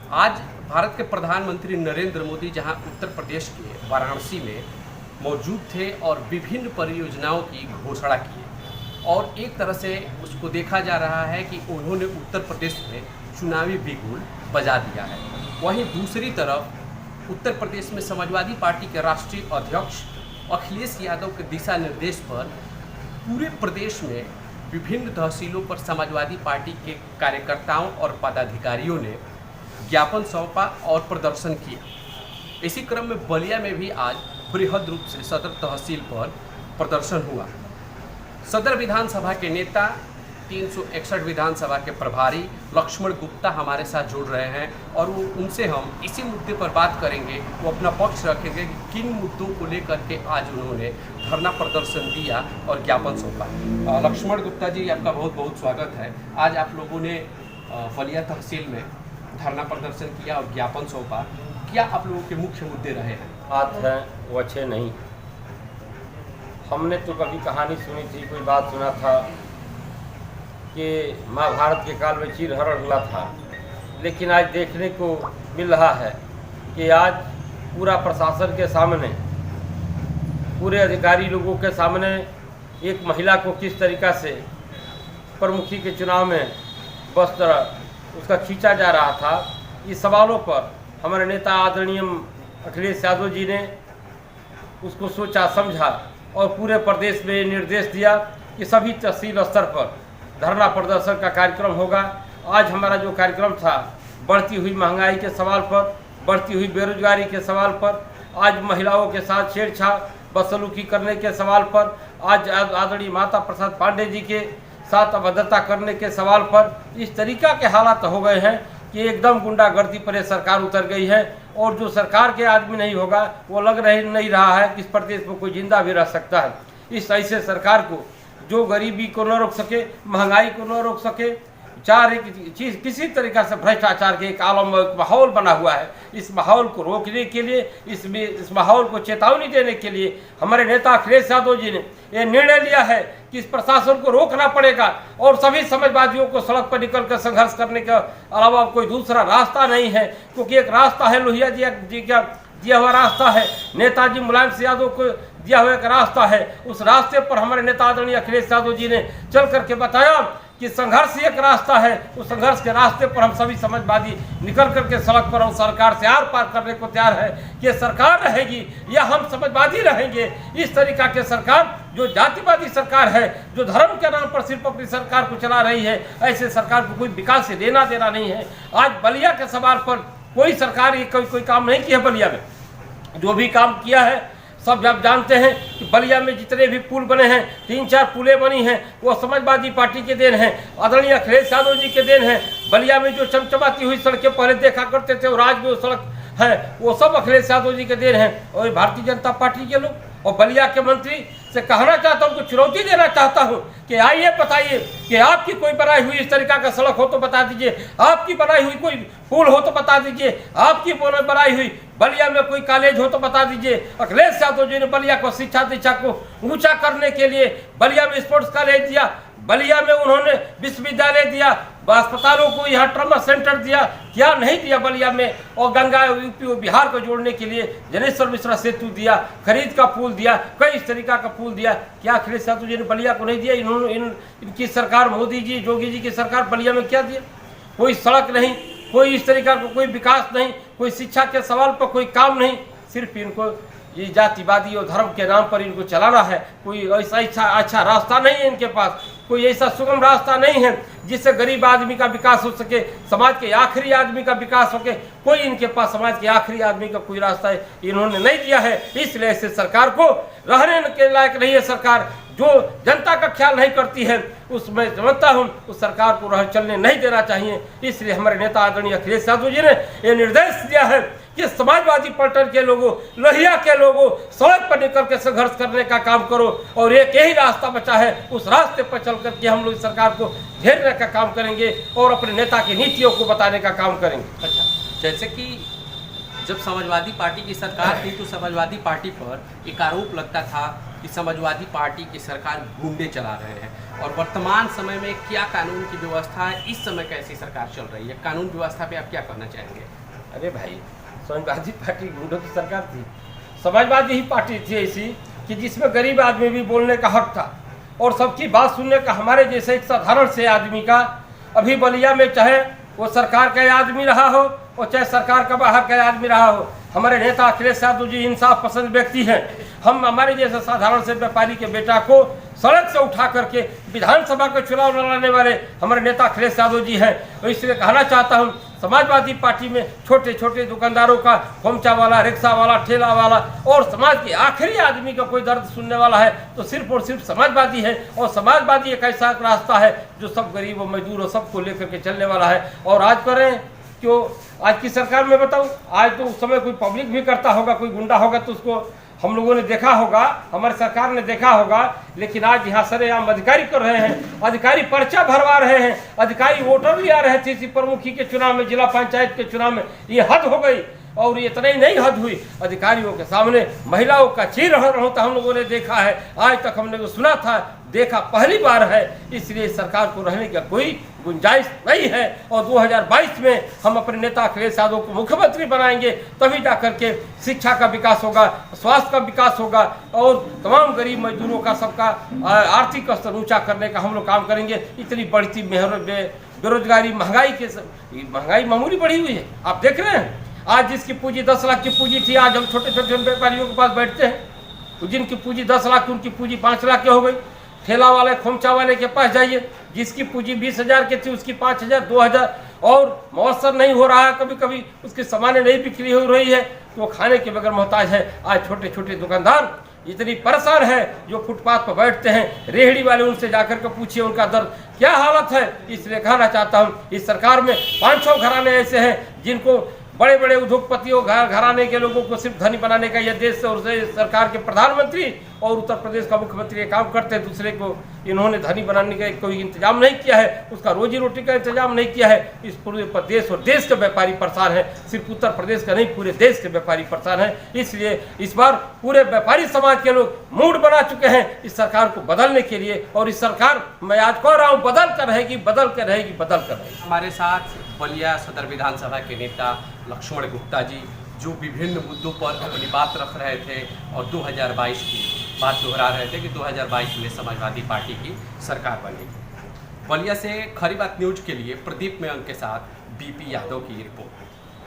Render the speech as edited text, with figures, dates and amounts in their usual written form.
आज भारत के प्रधानमंत्री नरेंद्र मोदी जहां उत्तर प्रदेश के वाराणसी में मौजूद थे और विभिन्न परियोजनाओं की घोषणा की और एक तरह से उसको देखा जा रहा है कि उन्होंने उत्तर प्रदेश में चुनावी बिगुल बजा दिया है। वहीं दूसरी तरफ उत्तर प्रदेश में समाजवादी पार्टी के राष्ट्रीय अध्यक्ष अखिलेश यादव के दिशा निर्देश पर पूरे प्रदेश में विभिन्न तहसीलों पर समाजवादी पार्टी के कार्यकर्ताओं और पदाधिकारियों ने ज्ञापन सौंपा और प्रदर्शन किया। इसी क्रम में बलिया में भी आज बृहद रूप से सदर तहसील पर प्रदर्शन हुआ। सदर विधानसभा के नेता 361 विधानसभा के प्रभारी लक्ष्मण गुप्ता हमारे साथ जुड़ रहे हैं और उनसे हम इसी मुद्दे पर बात करेंगे। वो अपना पक्ष रखेंगे कि किन मुद्दों को लेकर के आज उन्होंने धरना प्रदर्शन दिया और ज्ञापन सौंपा। लक्ष्मण गुप्ता जी, आपका बहुत बहुत स्वागत है। आज आप लोगों ने बलिया तहसील में धरना प्रदर्शन किया और ज्ञापन सौंपा। क्या आप लोगों के मुख्य मुद्दे रहे हैं? बात है वो अच्छे नहीं। हमने तो कभी कहानी सुनी थी, कोई बात सुना था कि महाभारत के काल में चीरहरण हुआ था, लेकिन आज देखने को मिल रहा है कि आज पूरा प्रशासन के सामने, पूरे अधिकारी लोगों के सामने एक महिला को किस तरीक़ा से प्रमुखी के चुनाव में बस तरह उसका खींचा जा रहा था। इस सवालों पर हमारे नेता आदरणीय अखिलेश यादव जी ने उसको सोचा समझा और पूरे प्रदेश में निर्देश दिया कि सभी तहसील स्तर पर धरना प्रदर्शन का कार्यक्रम होगा। आज हमारा जो कार्यक्रम था, बढ़ती हुई महंगाई के सवाल पर, बढ़ती हुई बेरोजगारी के सवाल पर, आज महिलाओं के साथ छेड़छाड़ बदसलूकी करने के सवाल पर, आज आदरणीय माता प्रसाद पांडे जी के साथ अभद्रता करने के सवाल पर इस तरीका के हालात हो गए हैं कि एकदम गुंडागर्दी पर सरकार उतर गई है। और जो सरकार के आदमी नहीं होगा वो नहीं रहा है कि इस प्रदेश में कोई जिंदा भी रह सकता है। इस ऐसे सरकार को जो गरीबी को न रोक सके, महंगाई को न रोक सके, एक चीज़ किसी तरीक़ा से भ्रष्टाचार के एक आलम माहौल बना हुआ है। इस माहौल को रोकने के लिए, इस माहौल को चेतावनी देने के लिए हमारे नेता अखिलेश यादव जी ने यह निर्णय लिया है कि इस प्रशासन को रोकना पड़ेगा और सभी समाजवादियों को सड़क पर निकलकर संघर्ष करने के अलावा कोई दूसरा रास्ता नहीं है। क्योंकि एक रास्ता है लोहिया जी का दिया हुआ रास्ता है, नेताजी मुलायम सिंह यादव को दिया हुआ एक रास्ता है। उस रास्ते पर हमारे नेता आदरणीय अखिलेश यादव जी ने चल करके बताया कि संघर्ष एक रास्ता है। उस संघर्ष के रास्ते पर हम सभी समाजवादी निकल करके सड़क पर उस सरकार से आर पार करने को तैयार है कि सरकार रहेगी या हम समाजवादी रहेंगे। इस तरीका के सरकार जो जातिवादी सरकार है, जो धर्म के नाम पर सिर्फ अपनी सरकार को चला रही है, ऐसे सरकार को कोई विकास से लेना देना नहीं है। आज बलिया के सवाल पर कोई सरकार कोई काम नहीं किया। बलिया में जो भी काम किया है सब आप जानते हैं कि बलिया में जितने भी पुल बने हैं, 3-4 पुलें बनी हैं, वो समाजवादी पार्टी के देन हैं, आदरणीय अखिलेश यादव जी के देन हैं। बलिया में जो चमचमाती हुई सड़कें पहले देखा करते थे और आज भी वो सड़क है, वो सब अखिलेश यादव जी के देन हैं और भारतीय जनता पार्टी के लोग। और बलिया के मंत्री से कहना चाहता हूँ, उनको चुनौती देना चाहता हूँ कि आइए बताइए कि आपकी कोई बनाई हुई इस तरीका का सड़क हो तो बता दीजिए, आपकी बनाई हुई कोई पुल हो तो बता दीजिए, आपकी बनाई हुई बलिया में कोई कॉलेज हो तो बता दीजिए। अखिलेश यादव जी ने बलिया को शिक्षा दीक्षा को ऊंचा करने के लिए बलिया में स्पोर्ट्स कॉलेज दिया, बलिया में उन्होंने विश्वविद्यालय दिया, अस्पतालों को यहाँ ट्रॉमा सेंटर दिया, क्या नहीं दिया बलिया में। और गंगा यूपी और बिहार को जोड़ने के लिए जनेश्वर मिश्रा सेतु दिया, खरीद का पुल दिया, कई इस तरीका का पुल दिया। क्या अखिलेश यादव जी ने बलिया को नहीं दिया? इनकी सरकार, मोदी जी, योगी जी की सरकार बलिया में क्या दिया? कोई सड़क नहीं, कोई इस तरीका का कोई विकास नहीं, कोई शिक्षा के सवाल पर कोई काम नहीं। सिर्फ इनको ये जातिवादी और धर्म के नाम पर इनको चलाना है। कोई ऐसा अच्छा रास्ता नहीं है इनके पास, कोई ऐसा सुगम रास्ता नहीं है जिससे गरीब आदमी का विकास हो सके, समाज के आखिरी आदमी का विकास हो सके। कोई इनके पास समाज के आखिरी आदमी का कोई रास्ता है इन्होंने नहीं दिया है। इसलिए ऐसे सरकार को रहने के लायक नहीं है। सरकार जो जनता का ख्याल नहीं करती है, उसमें समझता हूँ उस सरकार को चलने नहीं देना चाहिए। इसलिए हमारे नेता आदरणीय अखिलेश यादव जी ने यह निर्देश दिया है कि समाजवादी पलटन के लोगों, लोहिया के लोगों, सड़क पर निकल के संघर्ष करने का काम करो और एक यही रास्ता बचा है, उस रास्ते पर चल करके हम लोग सरकार को घेरने का काम करेंगे और अपने नेता की नीतियों को बताने का काम करेंगे। अच्छा, जैसे कि जब समाजवादी पार्टी की सरकार थी तो समाजवादी पार्टी पर एक आरोप लगता था कि समाजवादी पार्टी की सरकार गुंडे चला रहे हैं, और वर्तमान समय में क्या कानून की व्यवस्था है, इस समय कैसी सरकार चल रही है, कानून व्यवस्था पे आप क्या कहना चाहेंगे? अरे भाई, समाजवादी पार्टी गुंडों की सरकार थी? समाजवादी ही पार्टी थी ऐसी कि जिसमें गरीब आदमी भी बोलने का हक था और सबकी बात सुनने का, हमारे जैसे एक साधारण से आदमी का। अभी बलिया में चाहे वो सरकार का आदमी रहा हो और चाहे सरकार का बाहर का आदमी रहा हो, हमारे नेता अखिलेश यादव जी इंसाफ पसंद व्यक्ति हैं। हम हमारे जैसे साधारण से व्यापारी के बेटा को सड़क से उठा करके विधानसभा का चुनाव लड़ाने वाले हमारे नेता अखिलेश यादव जी हैं। तो इसलिए कहना चाहता हूँ, समाजवादी पार्टी में छोटे छोटे दुकानदारों का, खोमचा वाला, रिक्शा वाला, ठेला वाला और समाज के आखिरी आदमी का कोई दर्द सुनने वाला है तो सिर्फ और सिर्फ समाजवादी है। और समाजवादी एक ऐसा रास्ता है जो सब गरीब और मजदूर और सबको लेकर के चलने वाला है। और आज करें क्यों, आज की सरकार में बताऊं, आज तो उस समय कोई पब्लिक भी करता होगा, कोई गुंडा होगा तो उसको हम लोगों ने देखा होगा, हमारी सरकार ने देखा होगा। लेकिन आज यहाँ सरेआम अधिकारी कर रहे हैं, अधिकारी पर्चा भरवा रहे हैं, अधिकारी वोटर लिया रहे थे इसी प्रमुखी के चुनाव में, जिला पंचायत के चुनाव में। ये हद हो गई। और ये इतना ही नहीं हद हुई, अधिकारियों के सामने महिलाओं का चीरहरण होता हम लोगों ने देखा है। आज तक हमने जो सुना था, देखा पहली बार है। इसलिए सरकार को रहने का कोई गुंजाइश नहीं है। और 2022 में हम अपने नेता अखिलेश यादव को मुख्यमंत्री बनाएंगे, तभी जाकर के शिक्षा का विकास होगा, स्वास्थ्य का विकास होगा और तमाम गरीब मजदूरों का, सबका आर्थिक स्तर ऊंचा करने का हम लोग काम करेंगे। इतनी बढ़ती बेरोजगारी, महंगाई मामूली बढ़ी हुई है, आप देख रहे हैं। आज जिसकी पूंजी 10 लाख की पूंजी थी, आज हम छोटे छोटे व्यापारियों के पास बैठते हैं, जिनकी पूंजी 10 लाख, उनकी पूंजी 5 लाख की हो गई। ठेला वाले, खोमचा वाले के पास जाइए, जिसकी पूंजी 20,000 की थी, उसकी 5,000, 2,000 और मौसर नहीं हो रहा है। कभी कभी उसकी सामानें नहीं बिक्री हो रही है तो वो खाने के बगैर मोहताज है। आज छोटे छोटे दुकानदार इतनी परेशान है, जो फुटपाथ पर बैठते हैं, रेहड़ी वाले, उनसे जाकर के पूछिए उनका दर्द क्या हालत है। इसलिए कहना चाहता हूँ, इस सरकार में 500 घराने ऐसे हैं जिनको, बड़े बड़े उद्योगपतियों, घराने के लोगों को सिर्फ धनी बनाने का यह देश और सरकार के प्रधानमंत्री और उत्तर प्रदेश का मुख्यमंत्री ये काम करते हैं। दूसरे को इन्होंने धनी बनाने का कोई इंतजाम नहीं किया है, उसका रोजी रोटी का इंतजाम नहीं किया है। इस पूरे प्रदेश और देश के व्यापारी परेशान है, सिर्फ उत्तर प्रदेश का नहीं, पूरे देश के व्यापारी परेशान है। इसलिए इस बार पूरे व्यापारी समाज के लोग मूड बना चुके हैं इस सरकार को बदलने के लिए। और इस सरकार, मैं आज कह रहा हूँ, बदल कर रहेगी, बदल कर रहेगी, बदल कर रहेगी। हमारे साथ बलिया सदर विधानसभा के नेता लक्ष्मण गुप्ता जी, जो विभिन्न मुद्दों पर अपनी बात रख रहे थे और 2022 की बात दोहरा रहे थे कि 2022 में समाजवादी पार्टी की सरकार बनेगी। बलिया से खरी बात न्यूज के लिए प्रदीप मयंक के साथ बीपी यादव की रिपोर्ट।